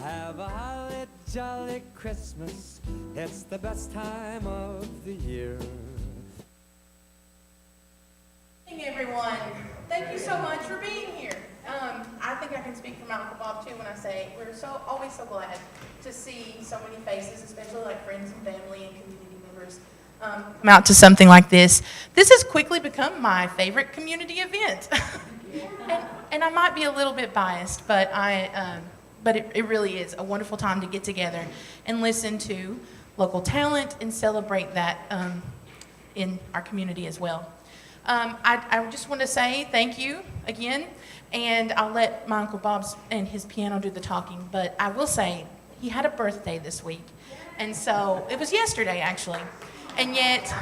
Have a holly jolly Christmas. It's the best time of the year. Good evening, everyone. Thank you so much for being here. I think I can speak for my Uncle Bob too when I say we're always so glad to see so many faces, especially like friends and family and community members, come out to something like this. This has quickly become my favorite community event, and I might be a little bit biased, but it really is a wonderful time to get together and listen to local talent and celebrate that in our community as well. I just want to say thank you again, and I'll let my Uncle Bob and his piano do the talking, but I will say he had a birthday this week, and so it was yesterday actually, and yet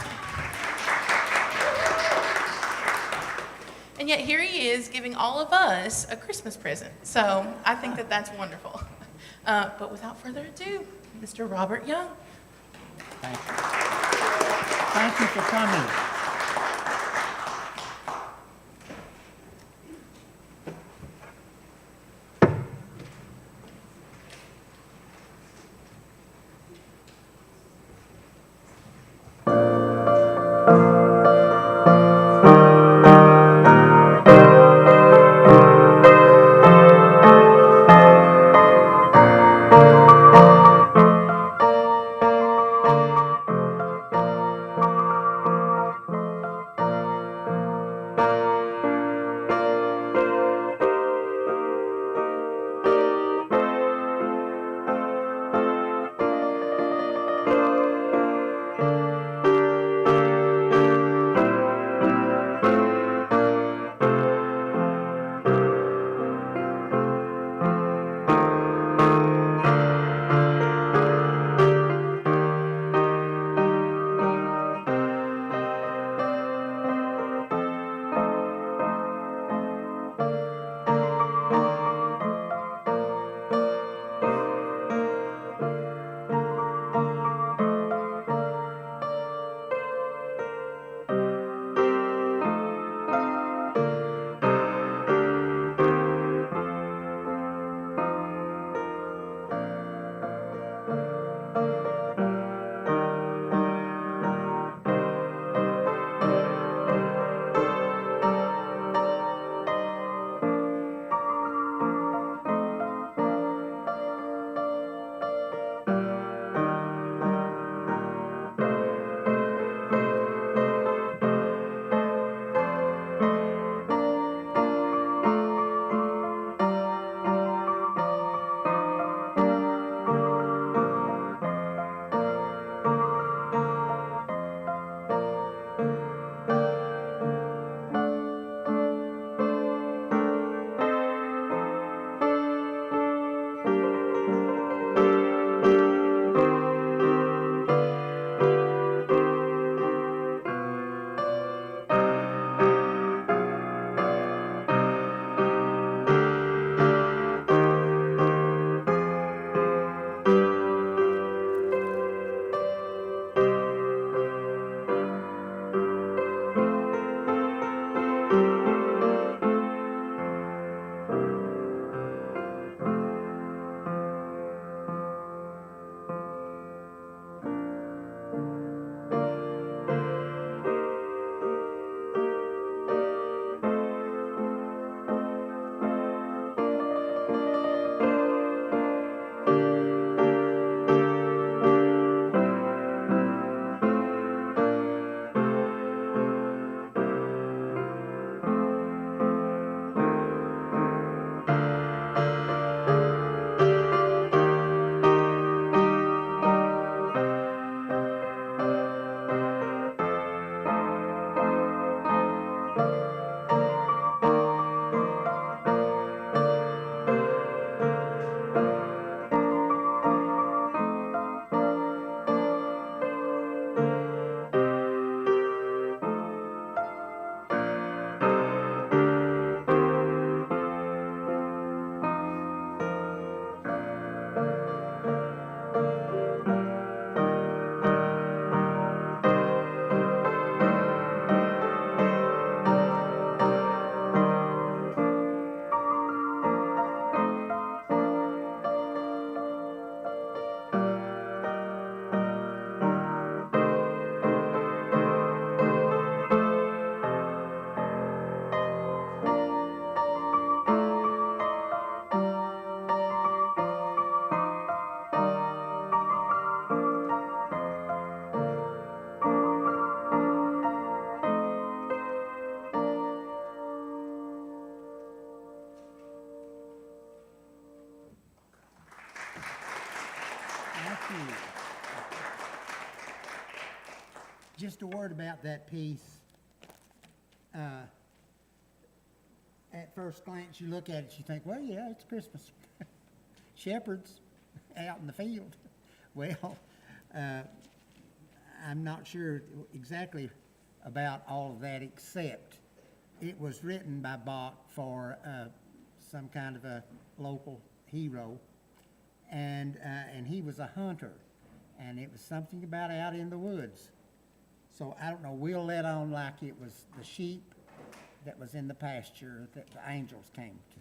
here he is giving all of us a Christmas present, so I think that that's wonderful. But without further ado, Mr. Robert Young. Thank you. Thank you for coming. just a word about that piece. At first glance, you look at it, you think, well, yeah, it's Christmas. Shepherds out in the field. Well, I'm not sure exactly about all of that, except it was written by Bach for some kind of a local hero, and he was a hunter, and it was something about out in the woods. So I don't know, we'll let on like it was the sheep that was in the pasture that the angels came to.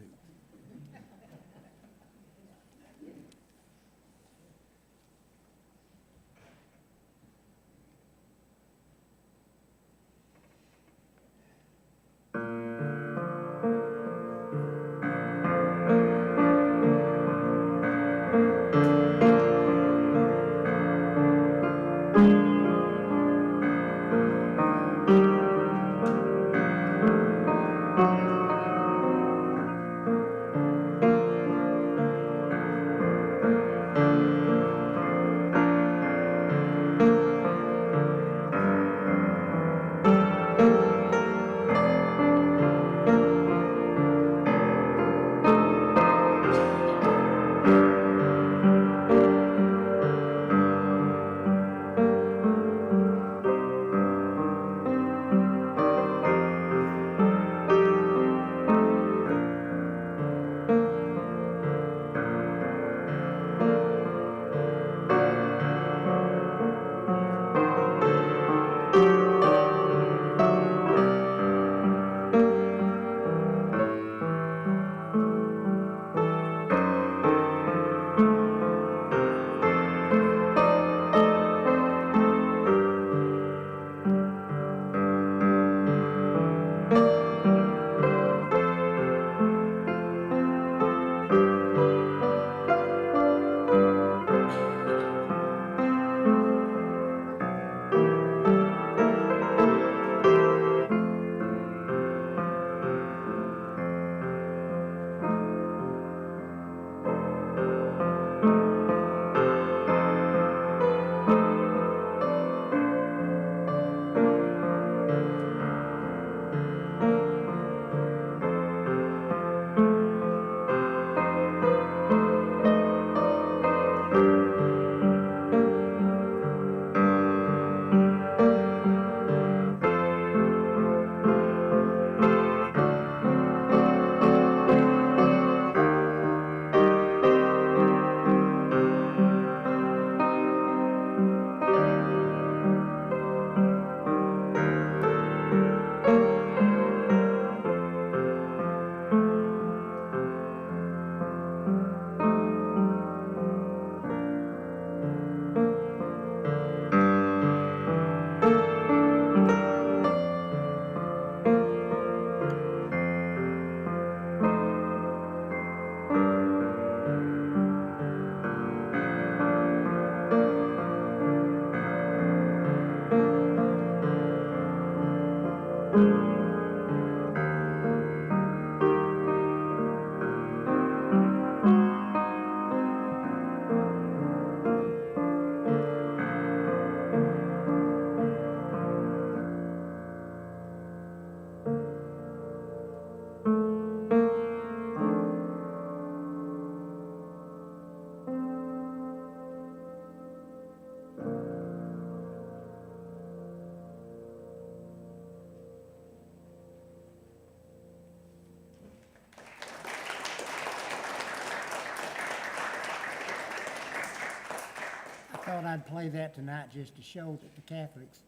Thought I'd play that tonight just to show that the Catholics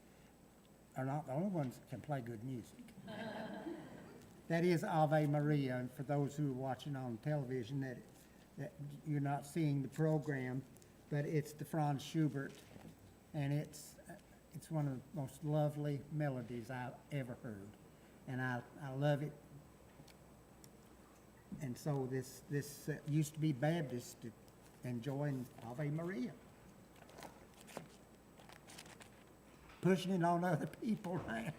are not the only ones that can play good music. That is Ave Maria, and for those who are watching on television, that you're not seeing the program, but it's the Franz Schubert, and it's one of the most lovely melodies I've ever heard, and I love it. And so this used to be Baptist enjoying Ave Maria. Pushing it on other people now.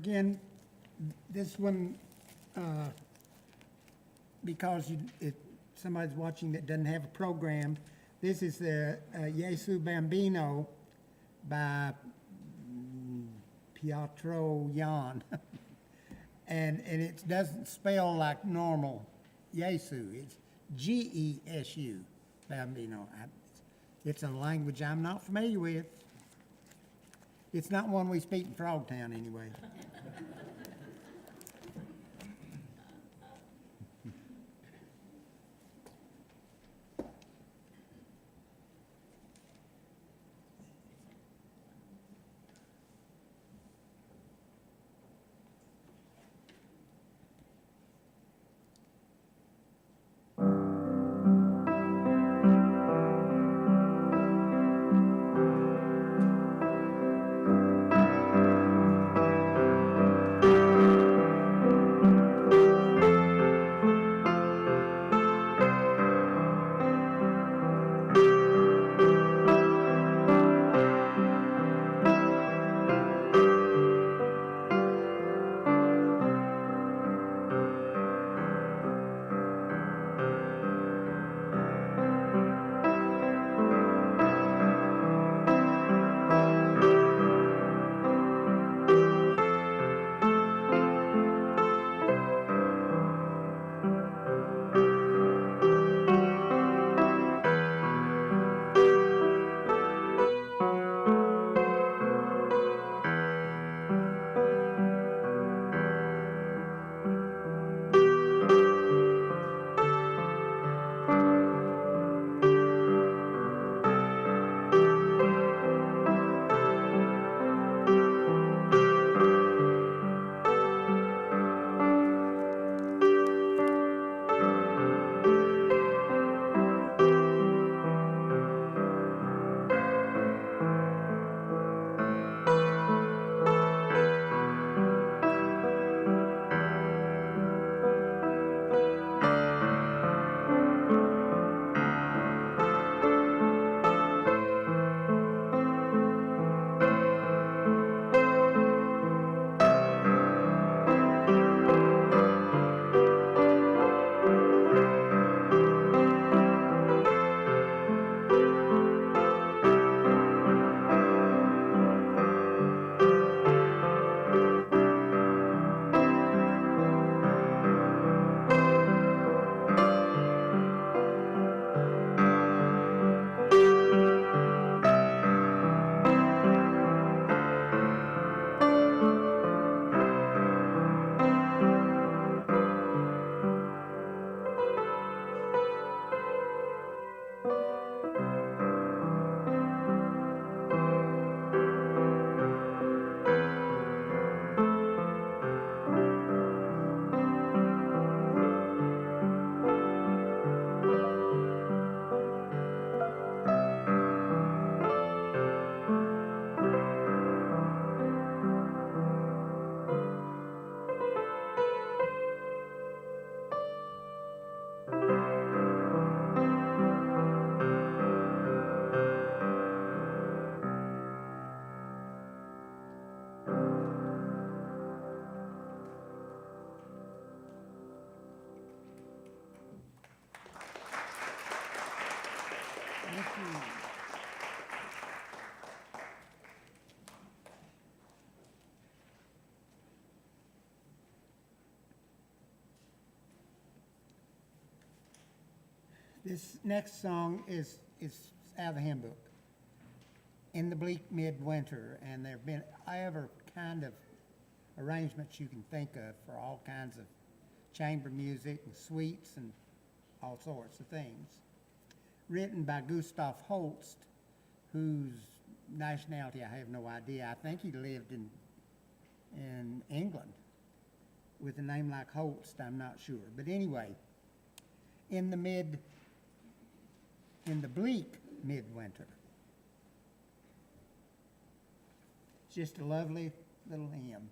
again, this one, because somebody's watching that doesn't have a program, this is the Jesu Bambino by Pietro Jan. And it doesn't spell like normal Jesu. It's Gesu, Bambino. It's a language I'm not familiar with. It's not one we speak in Frogtown anyway. This next song is out of the hymn book, In the Bleak Midwinter, and there have been every kind of arrangements you can think of for all kinds of chamber music and suites and all sorts of things. Written by Gustav Holst, whose nationality I have no idea. I think he lived in England with a name like Holst, I'm not sure. But anyway, in the bleak midwinter. It's just a lovely little hymn.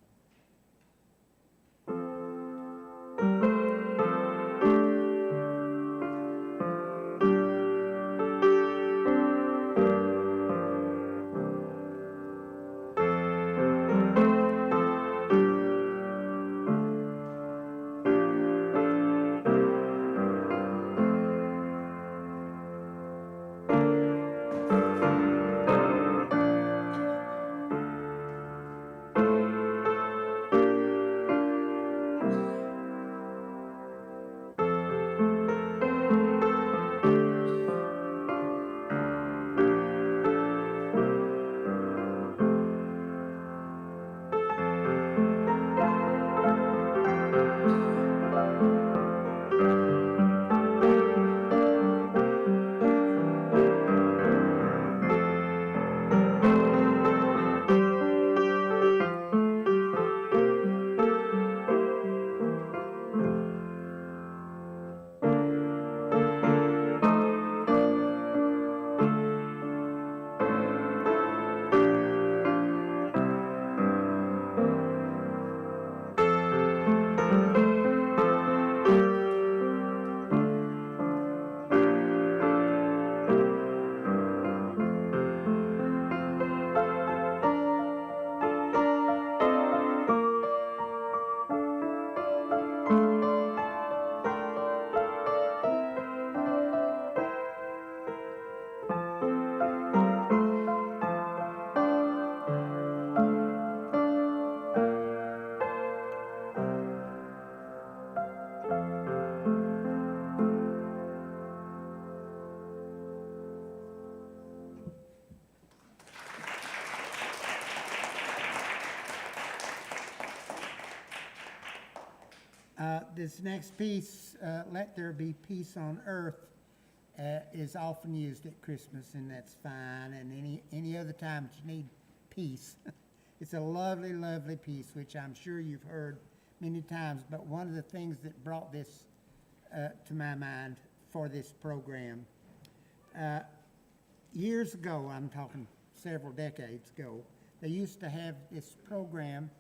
This next piece, Let There Be Peace on Earth, is often used at Christmas, and that's fine, and any other time that you need peace. It's a lovely, lovely piece, which I'm sure you've heard many times, but one of the things that brought this to my mind for this program, years ago, I'm talking several decades ago, they used to have this program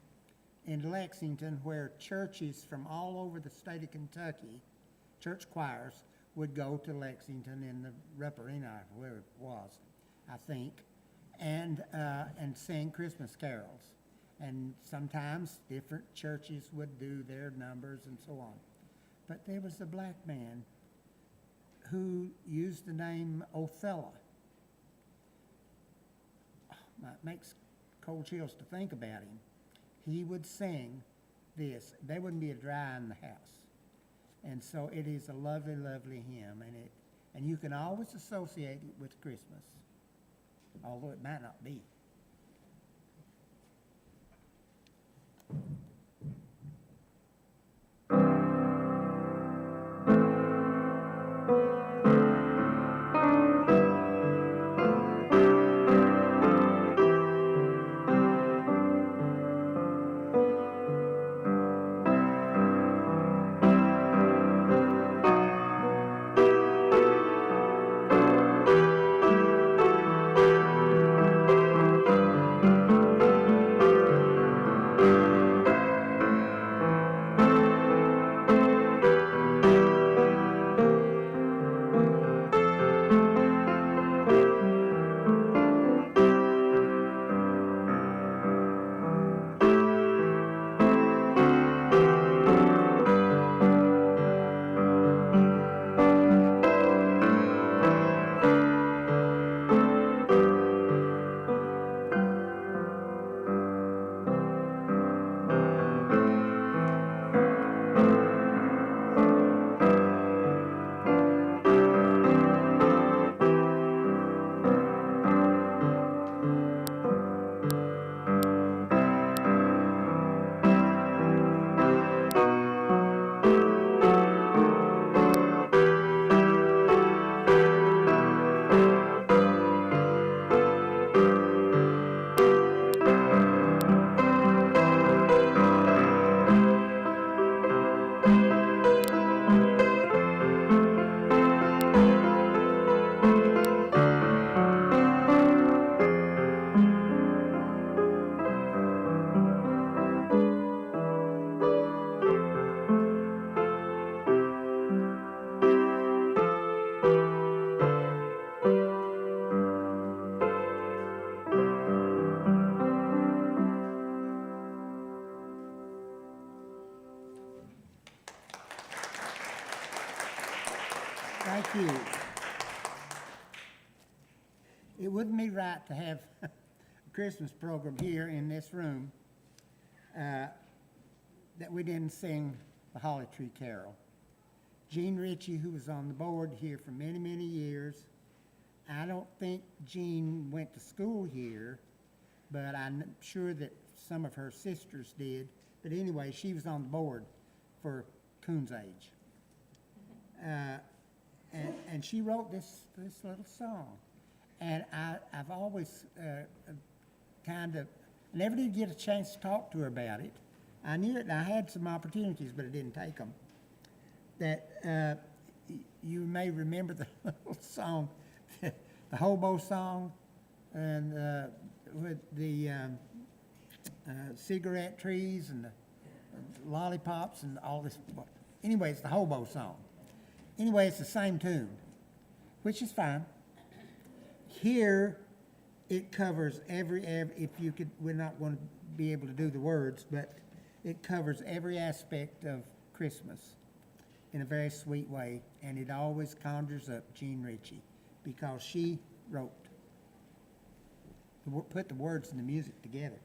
in Lexington where churches from all over the state of Kentucky, church choirs, would go to Lexington in the Rupp Arena, where it was, I think, and sing Christmas carols. And sometimes different churches would do their numbers and so on. But there was a black man who used the name Othello. Oh, it makes cold chills to think about him. He would sing this. There wouldn't be a dry in the house. And so it is a lovely, lovely hymn, and you can always associate it with Christmas, although it might not be. Thank you. It wouldn't be right to have a Christmas program here in this room that we didn't sing the Holly Tree Carol. Gene Ritchie, who was on the board here for many, many years, I don't think Gene went to school here, but I'm sure that some of her sisters did. But anyway, she was on the board for Coon's age. And she wrote this little song. And I've always kind of, never did get a chance to talk to her about it. I knew it, and I had some opportunities, but I didn't take them. That you may remember the little song, the hobo song, and with the cigarette trees and the lollipops and all this. Anyway, it's the hobo song. Anyway, it's the same tune, which is fine. Here, it covers every if you could, we're not going to be able to do the words, but it covers every aspect of Christmas in a very sweet way, and it always conjures up Gene Ritchie because she wrote, put the words and the music together.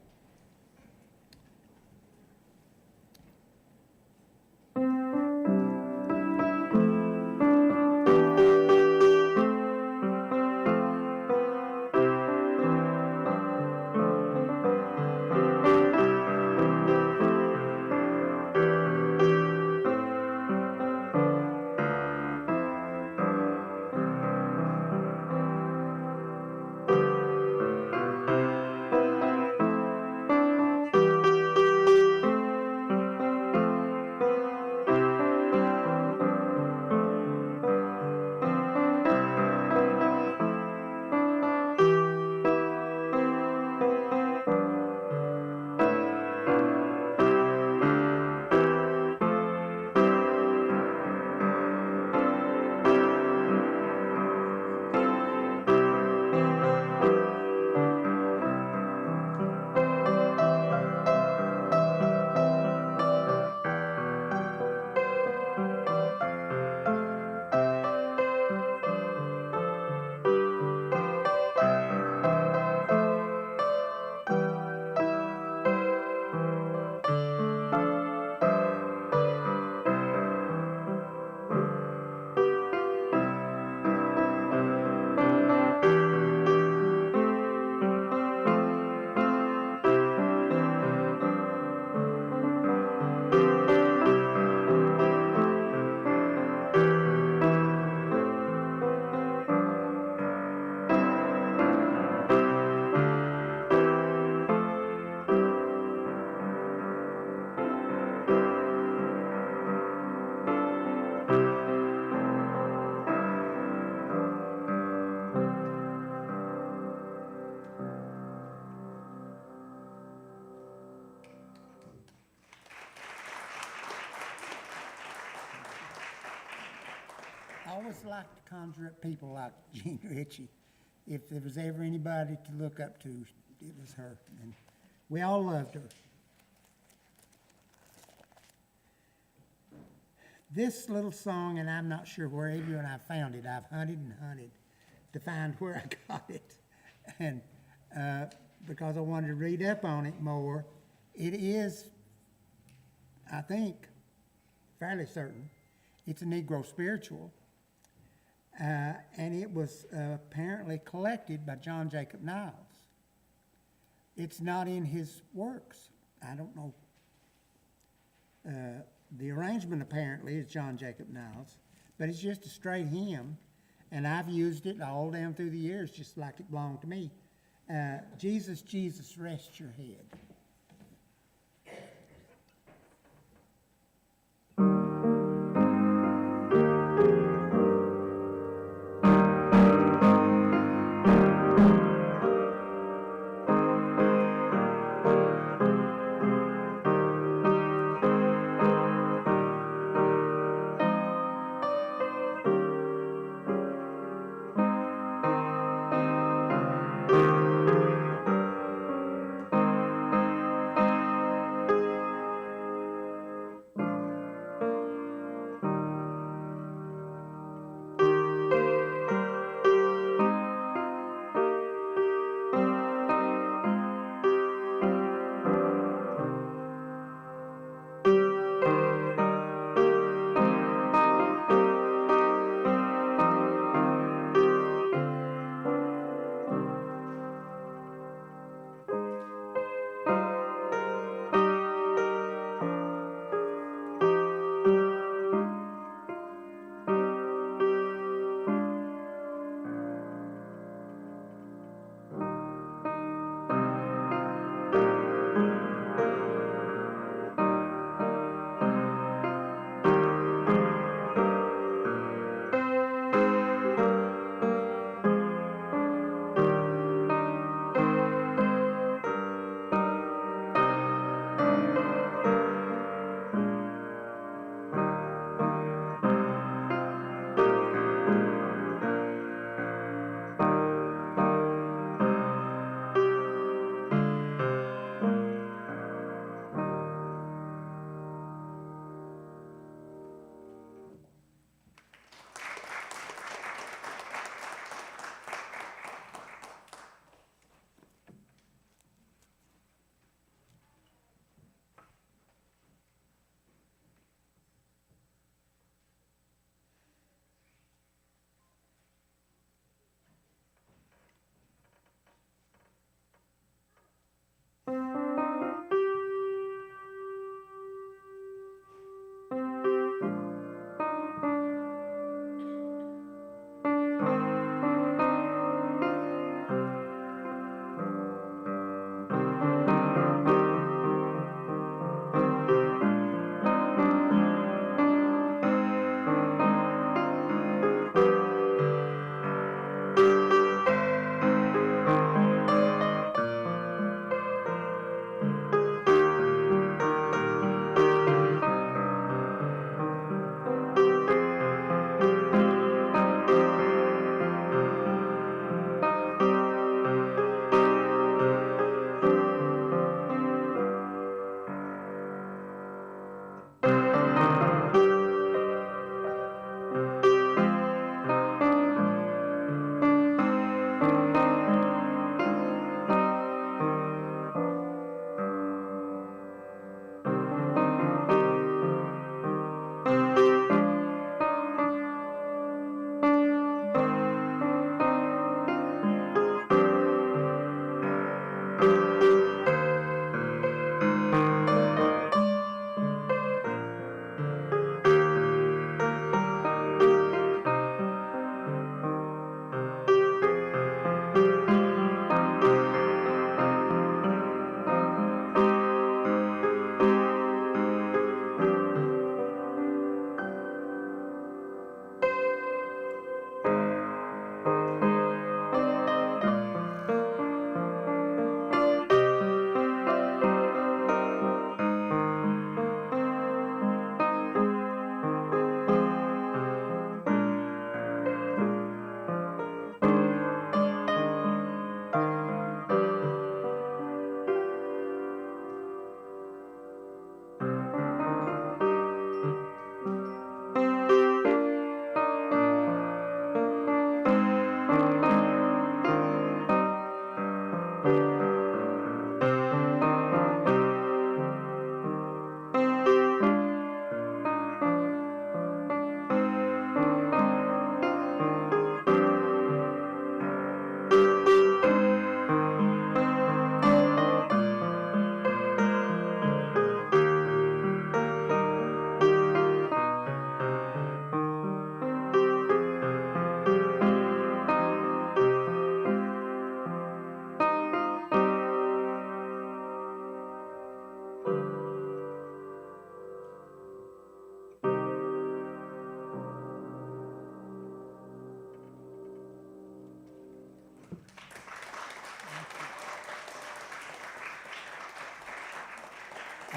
always like to conjure up people like Jean Ritchie. If there was ever anybody to look up to, it was her, and we all loved her. This little song, and I'm not sure where Adrian and I found it. I've hunted and hunted to find where I got it, and because I wanted to read up on it more. It is, I think, fairly certain, it's a Negro spiritual, and it was apparently collected by John Jacob Niles. It's not in his works. I don't know. The arrangement apparently is John Jacob Niles, but it's just a straight hymn, and I've used it all down through the years just like it belonged to me. Jesus, Jesus, rest your head.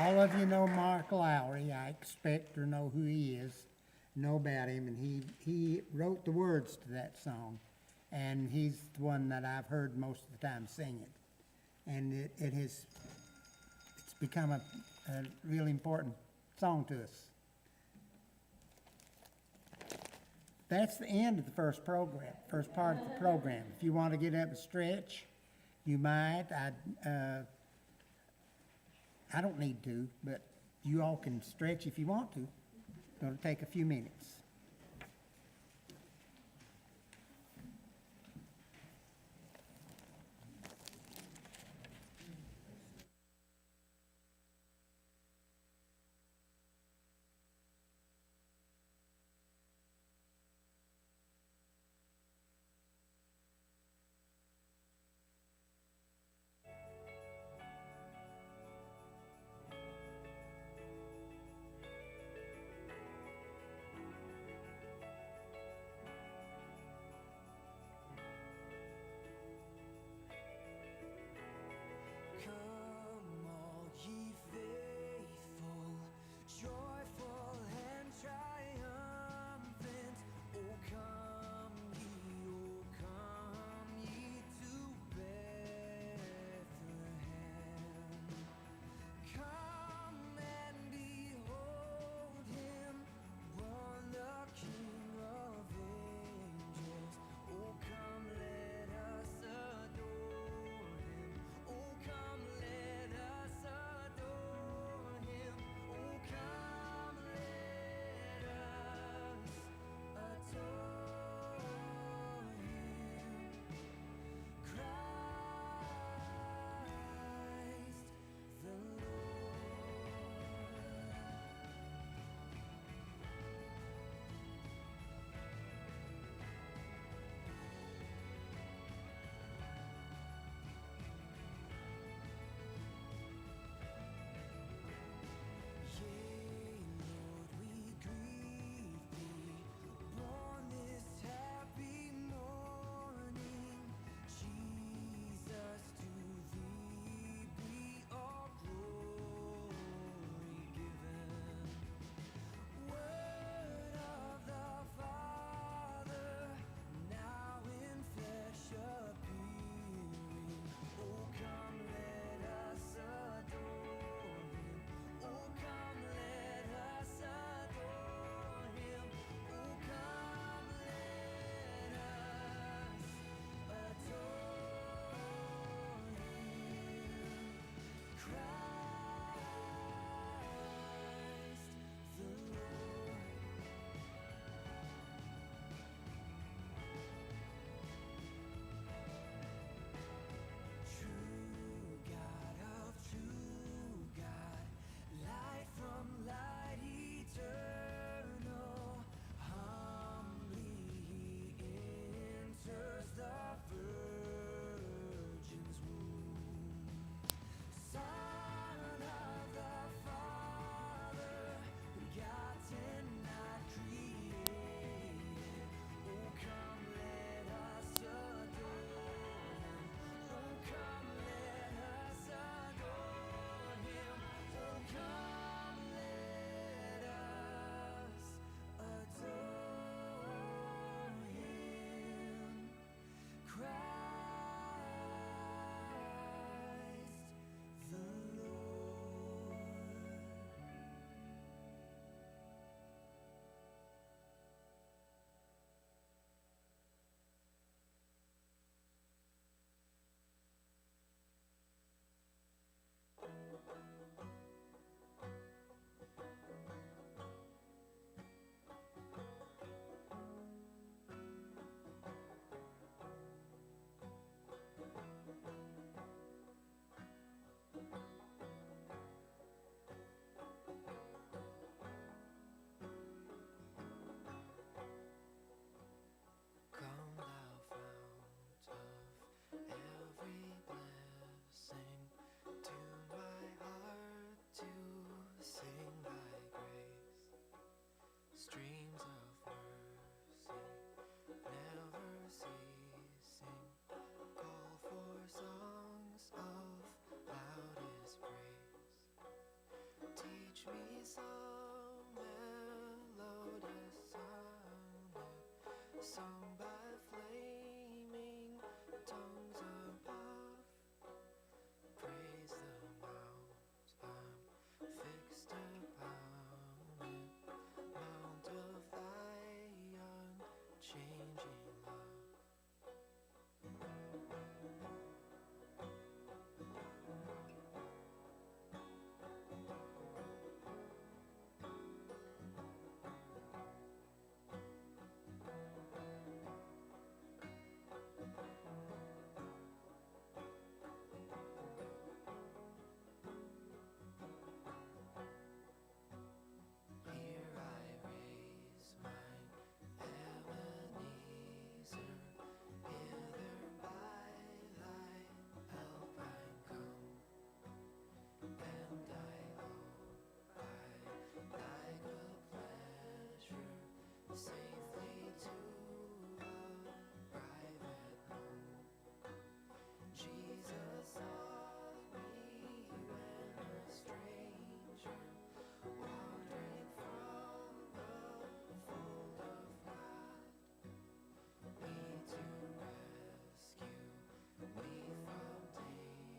All of you know Mark Lowry, I expect, or know who he is, know about him, and he wrote the words to that song, and he's the one that I've heard most of the time sing it. And it's become a really important song to us. That's the end of the first part of the program. If you want to get up and stretch, you might. I don't need to, but you all can stretch if you want to. It's going to take a few minutes. sung by flaming tongues above. Praise the mount I'm fixed upon it, mount of thy unchanging love. Here I raise mine Ebenezer, hither by thy help I come, and I hope by thy good pleasure safely to arrive at home. Jesus of me when a stranger, wandering from the fold of God, me to rescue me from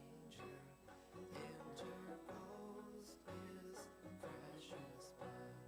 danger, interposed his precious blood.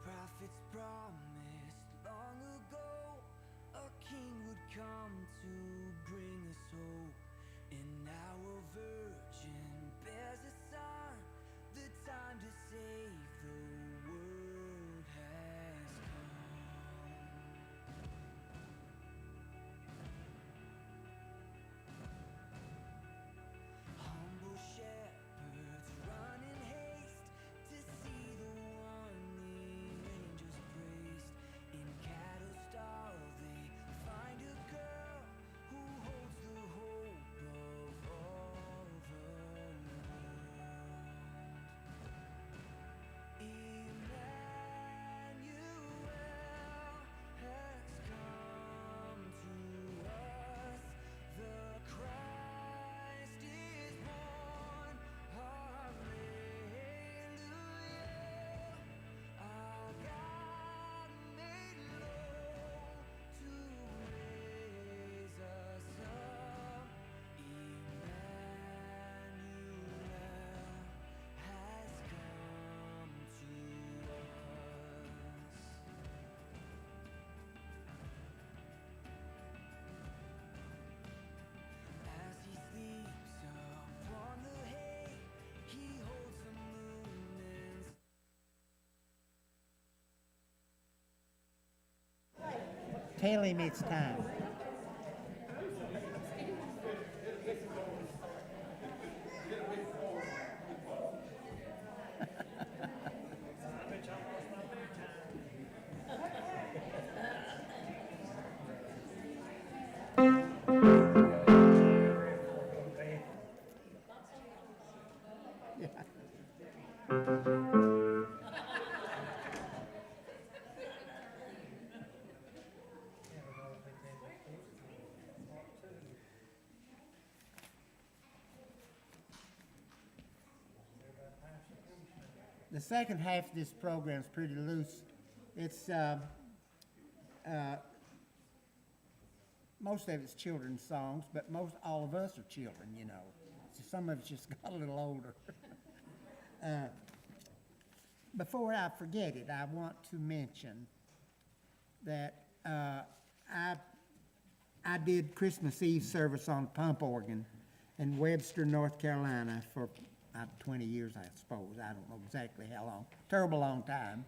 Prophets promised long ago a king would come to bring us hope, and now a virgin bears a son. The time to save the world has come. Humble shepherds run in haste to see the one the angels praised. In cattle stall they find a girl who holds the hope of all the world. Emmanuel has come to us. The Christ is born. Hallelujah. Our God made low to raise us up. Emmanuel has come to us. As he sleeps upon the hay, he holds the moon and Tell him it's time. The second half of this program is pretty loose. It's most of it's children's songs, but most all of us are children, you know. So some of us just got a little older. Before I forget it, I want to mention that I did Christmas Eve service on pump organ in Webster, North Carolina for 20 years, I suppose. I don't know exactly how long. Terrible long time.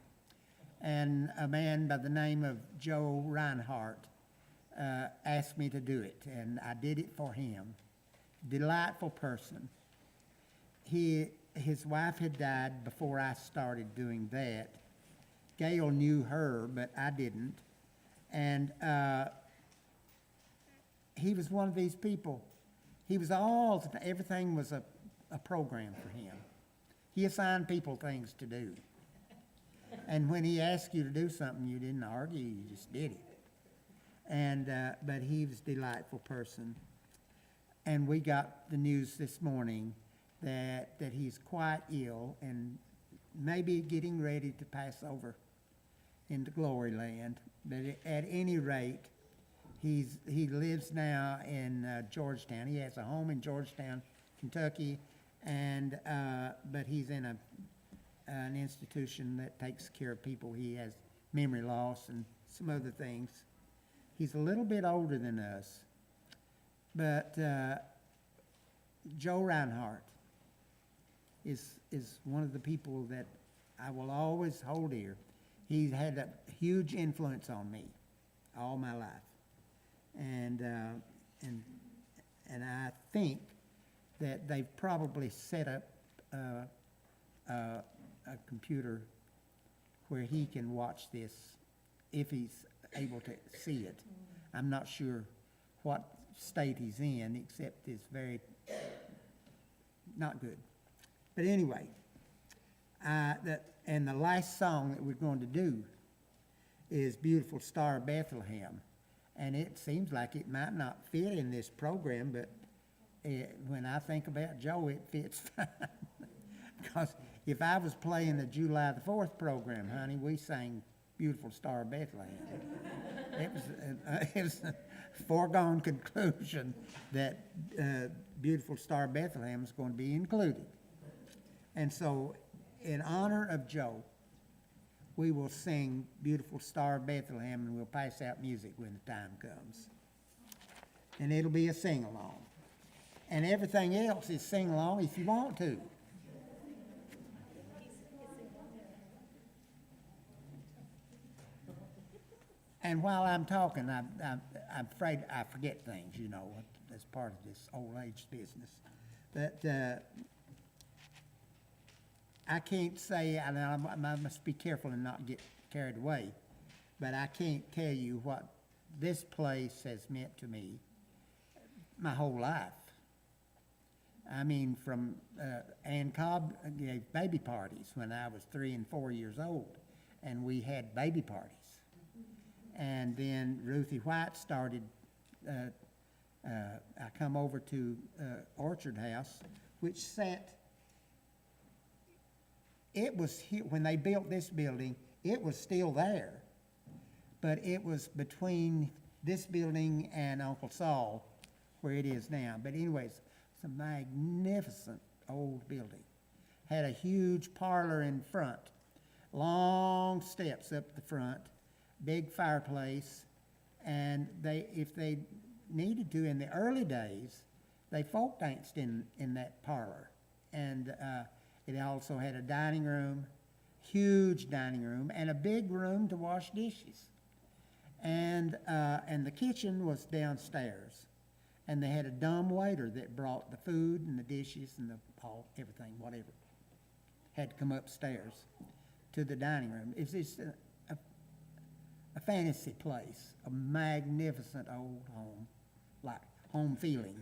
And a man by the name of Joe Reinhardt asked me to do it, and I did it for him. Delightful person. His wife had died before I started doing that, Gail knew her, but I didn't. And he was one of these people. He was everything was a program for him. He assigned people things to do. And when he asked you to do something, you didn't argue, you just did it. And, but he was a delightful person. And we got the news this morning that he's quite ill and maybe getting ready to pass over into glory land. But at any rate, he lives now in Georgetown. He has a home in Georgetown, Kentucky, and but he's in an institution that takes care of people. He has memory loss and some other things. He's a little bit older than us, but Joe Reinhardt is one of the people that I will always hold dear. He's had a huge influence on me all my life, and I think that they've probably set up a computer where he can watch this if he's able to see it. I'm not sure what state he's in, except it's very not good. But anyway, and the last song that we're going to do is Beautiful Star of Bethlehem. And it seems like it might not fit in this program, but when I think about Joe, it fits fine. Because if I was playing the July the 4th program, honey, we sang Beautiful Star of Bethlehem. It was a foregone conclusion that Beautiful Star of Bethlehem is going to be included. And so, in honor of Joe, we will sing Beautiful Star of Bethlehem, and we'll pass out music when the time comes. And it'll be a sing-along. And everything else is sing-along if you want to. And while I'm talking, I'm afraid I forget things, you know, as part of this old age business. But I can't say, and I must be careful and not get carried away, but I can't tell you what this place has meant to me my whole life. I mean, from Ann Cobb gave baby parties when I was 3 and 4 years old, and we had baby parties. And then Ruthie White started, I come over to Orchard House, which sat, it was here, when they built this building, it was still there. But it was between this building and Uncle Saul, where it is now. But anyways, it's a magnificent old building. Had a huge parlor in front, long steps up the front, big fireplace, and if they needed to in the early days, they folk danced in that parlor. And it also had a dining room, huge dining room, and a big room to wash dishes. And the kitchen was downstairs. And they had a dumb waiter that brought the food and the dishes and everything, whatever, had to come upstairs to the dining room. It's just a fantasy place, a magnificent old home, like home feeling.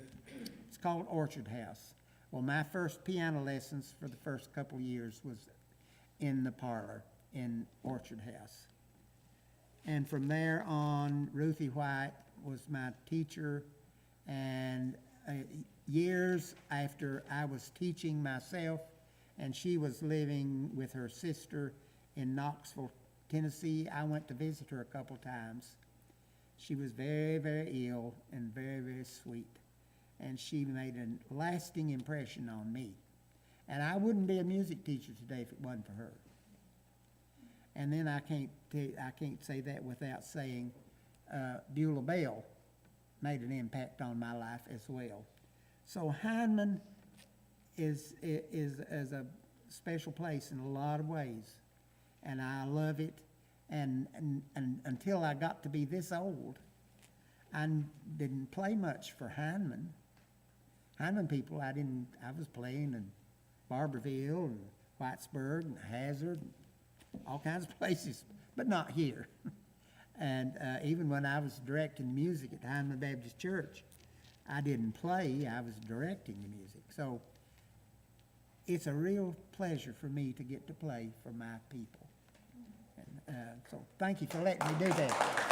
It's called Orchard House. Well, my first piano lessons for the first couple years was in the parlor in Orchard House. And from there on, Ruthie White was my teacher, and years after I was teaching myself, and she was living with her sister in Knoxville, Tennessee, I went to visit her a couple times. She was very, very ill and very, very sweet. And she made a lasting impression on me. And I wouldn't be a music teacher today if it wasn't for her. And then I can't say that without saying Beulah Bell made an impact on my life as well. So Heinemann is a special place in a lot of ways. And I love it, and until I got to be this old, I didn't play much for Heinemann. Heinemann people, I was playing in Barberville and Whitesburg and Hazard, all kinds of places, but not here. And even when I was directing music at Hyman Baptist Church, I didn't play, I was directing the music. So it's a real pleasure for me to get to play for my people. And, so thank you for letting me do that.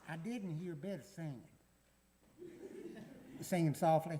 I didn't hear better singing. Singing softly.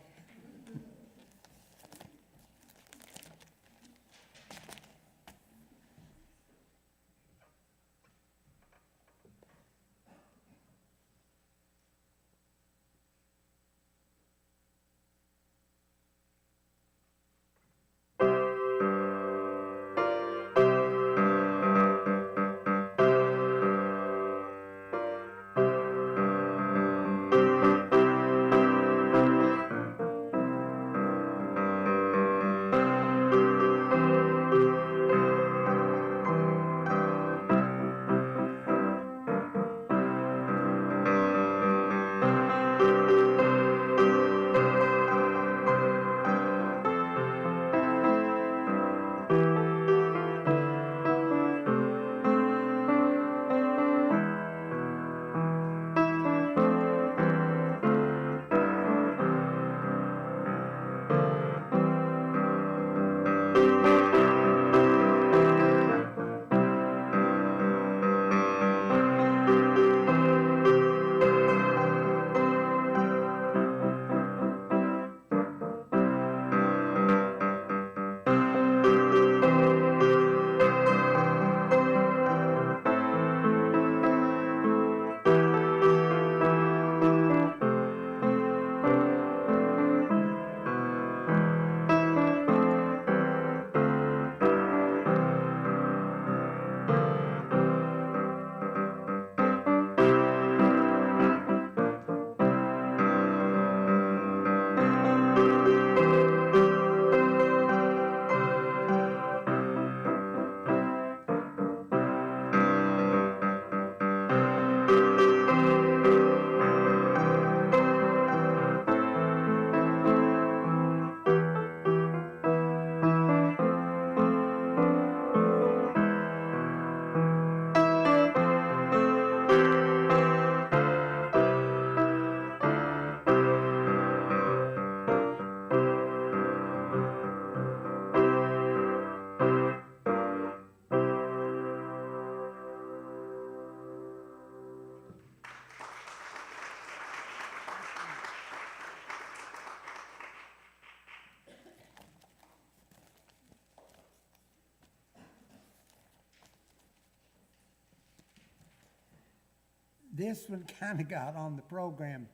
this one kind of got on the program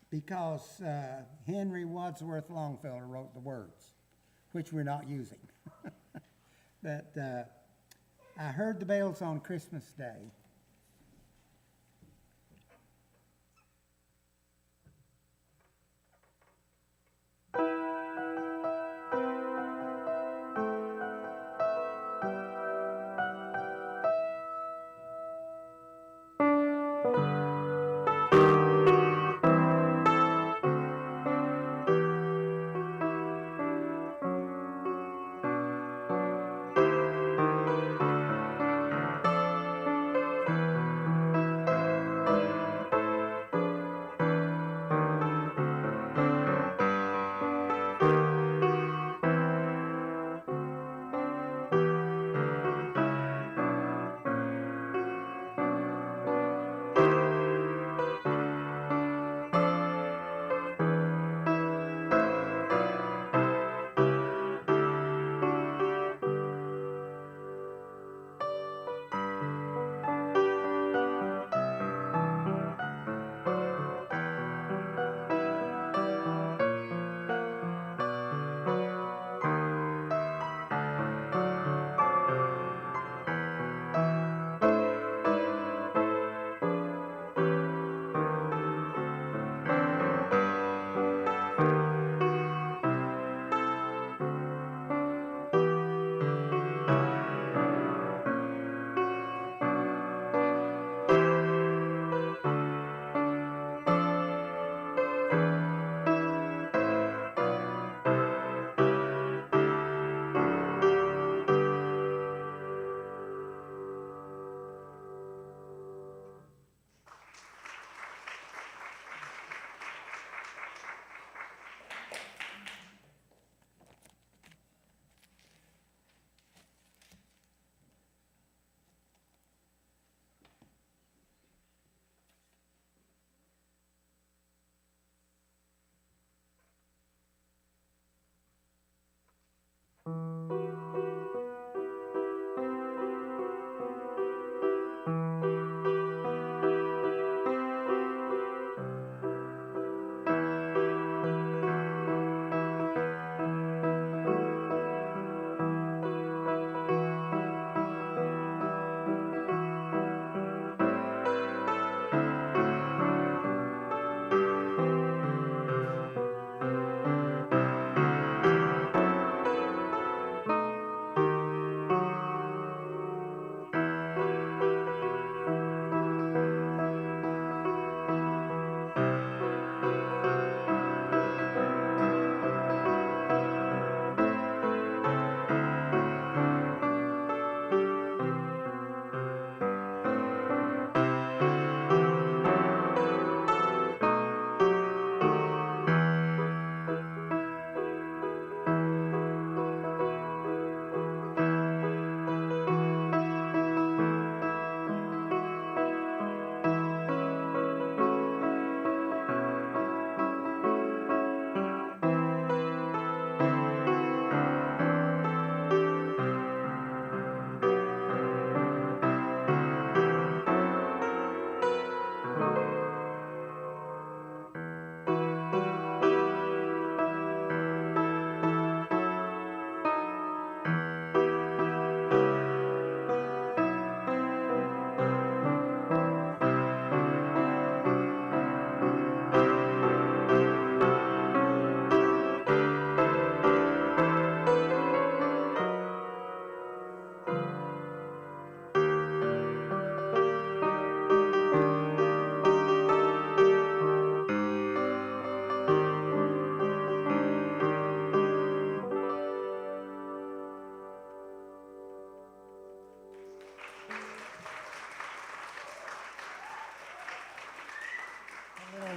because Henry Wadsworth Longfellow wrote the words, which we're not using. But I heard the bells on Christmas Day.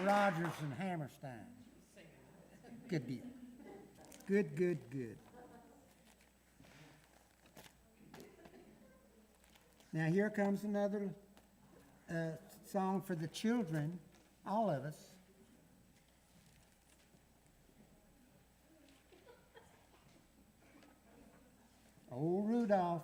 Rodgers and Hammerstein. Good deal. Good, good, good. Now here comes another song for the children, all of us. Old Rudolph.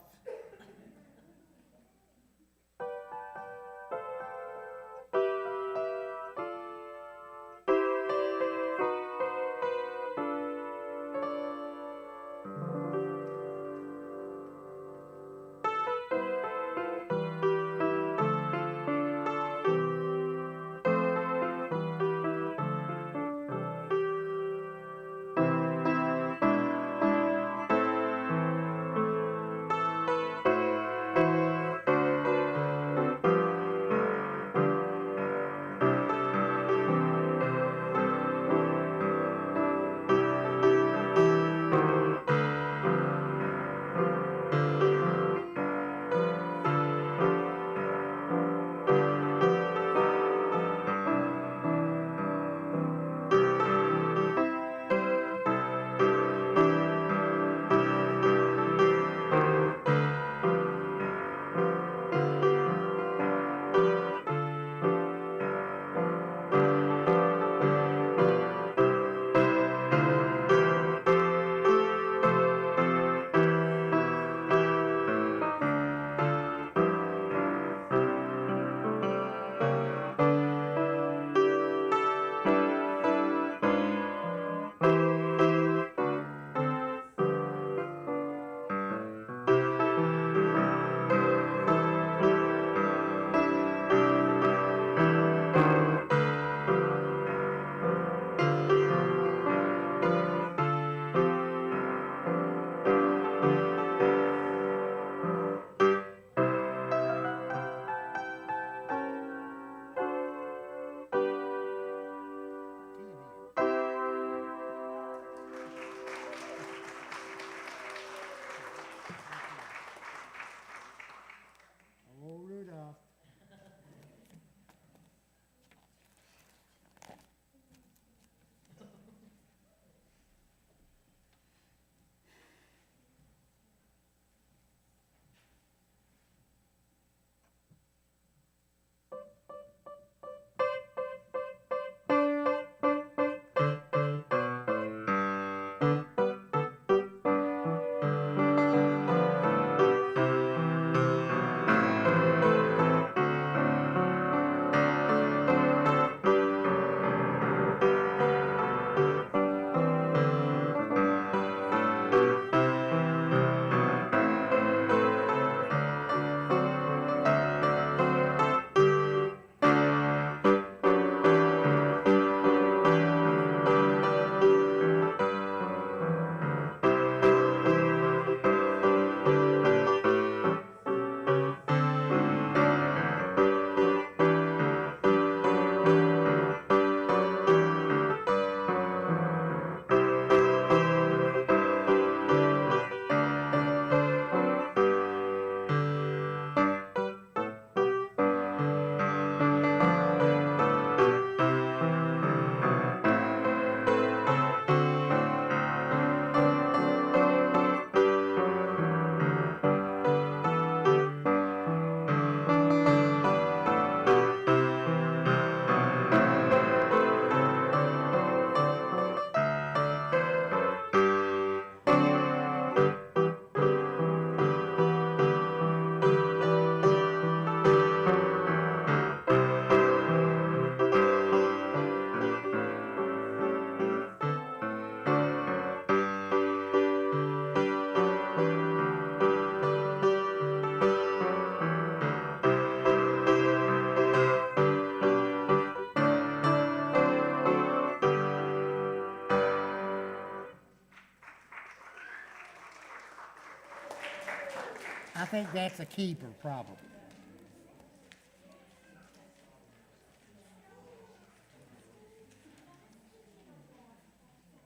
I think that's a keeper, probably.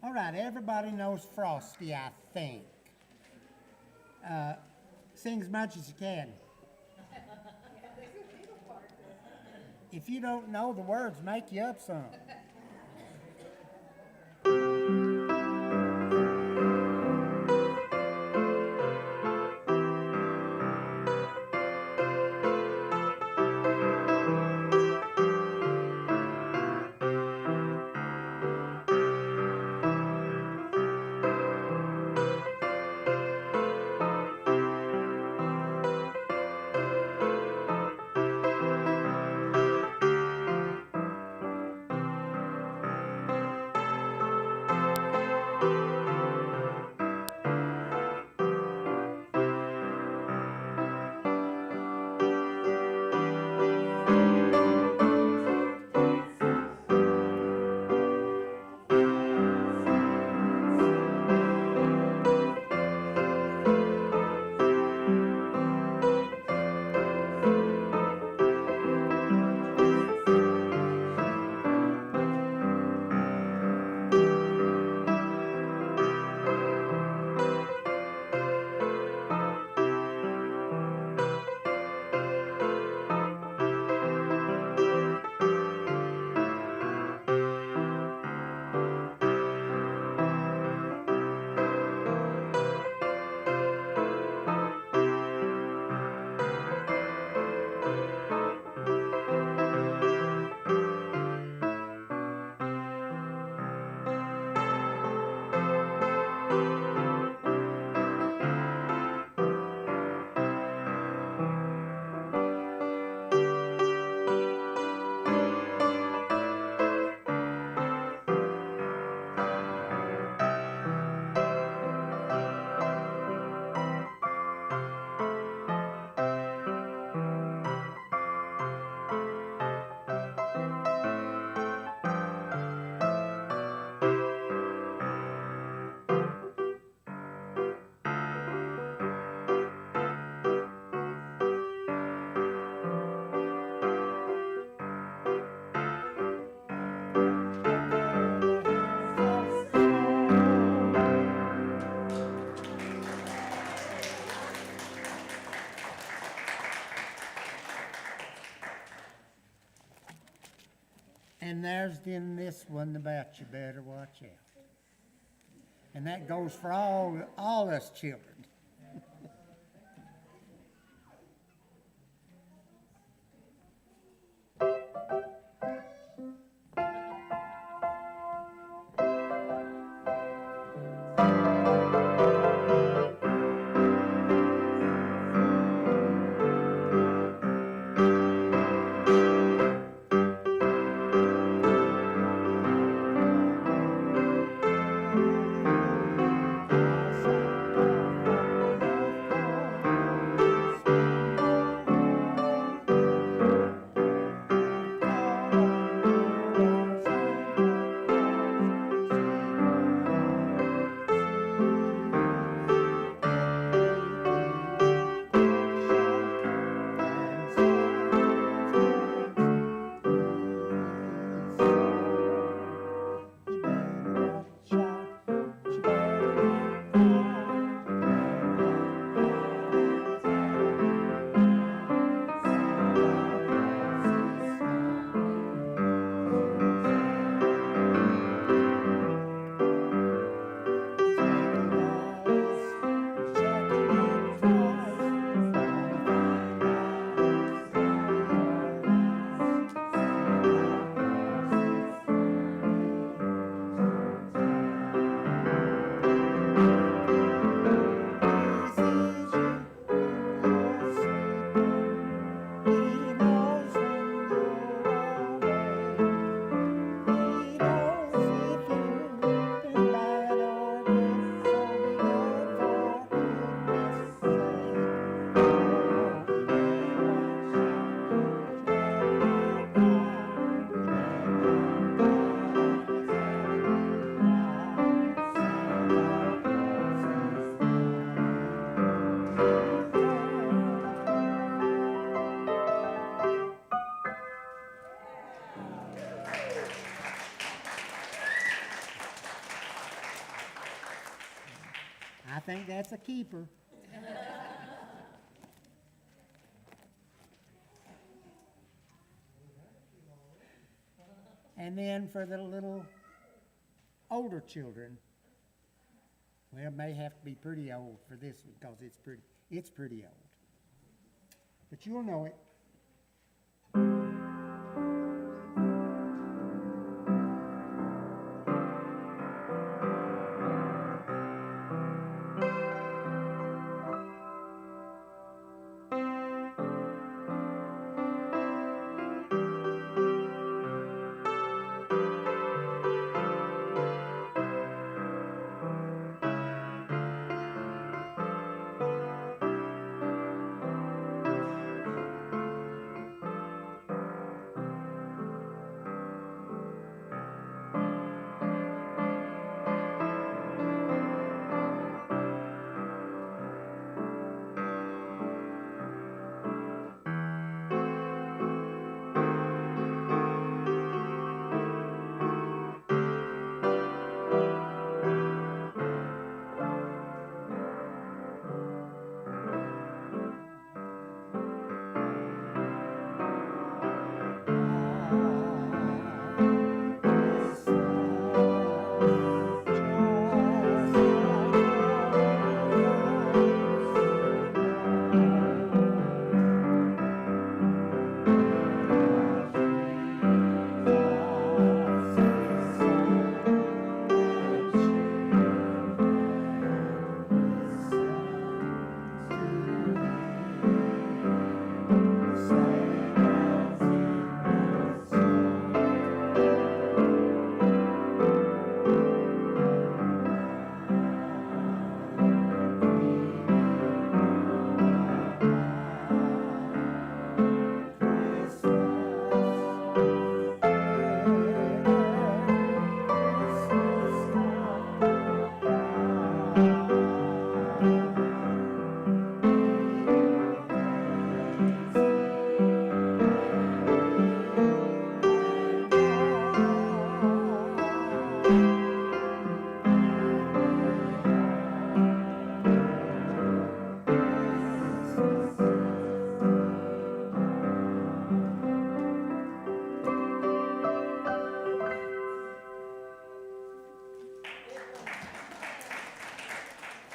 All right, everybody knows Frosty, I think. Sing as much as you can. If you don't know the words, make you up some. And there's then this one about you better watch out. And that goes for all us children. that's a keeper. And then for the little older children, well, may have to be pretty old for this one, because it's pretty old. But you'll know it.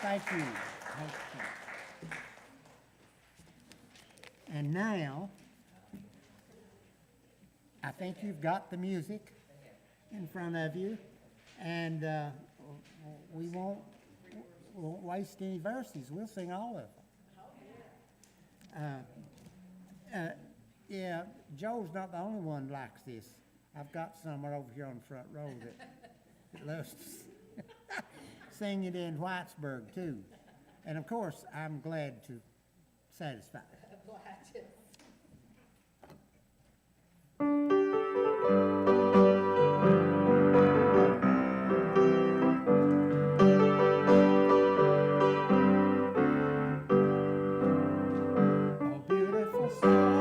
Thank you. Thank you. And now, I think you've got the music in front of you, and we won't waste any verses. We'll sing all of them. Yeah, Joe's not the only one likes this. I've got somewhere over here on the front row that loves to sing it in Whitesburg too. And of course, I'm glad to satisfy. Oh, beautiful song.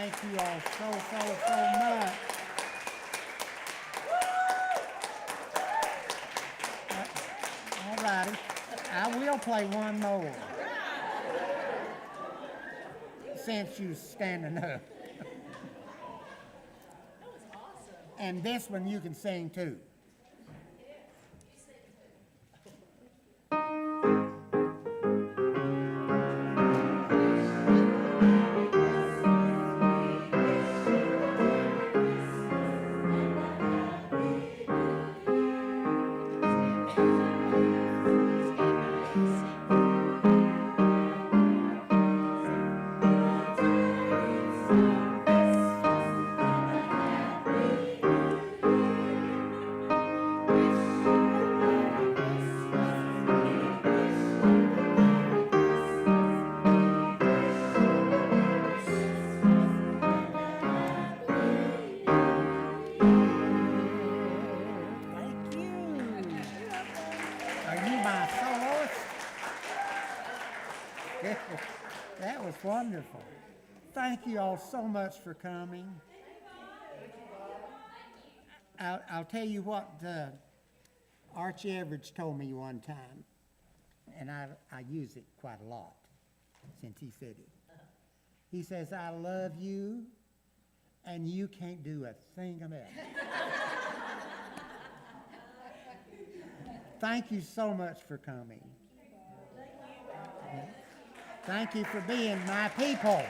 Thank you all so much. All righty. I will play one more. Since you're standing up. And this one you can sing too. Thank you. Are you my soloist? That was wonderful. Thank you all so much for coming. I'll tell you what Archie Everidge told me one time, and I use it quite a lot since he said it. He says, I love you, and you can't do a thing about it. Thank you so much for coming. Thank you for being my people.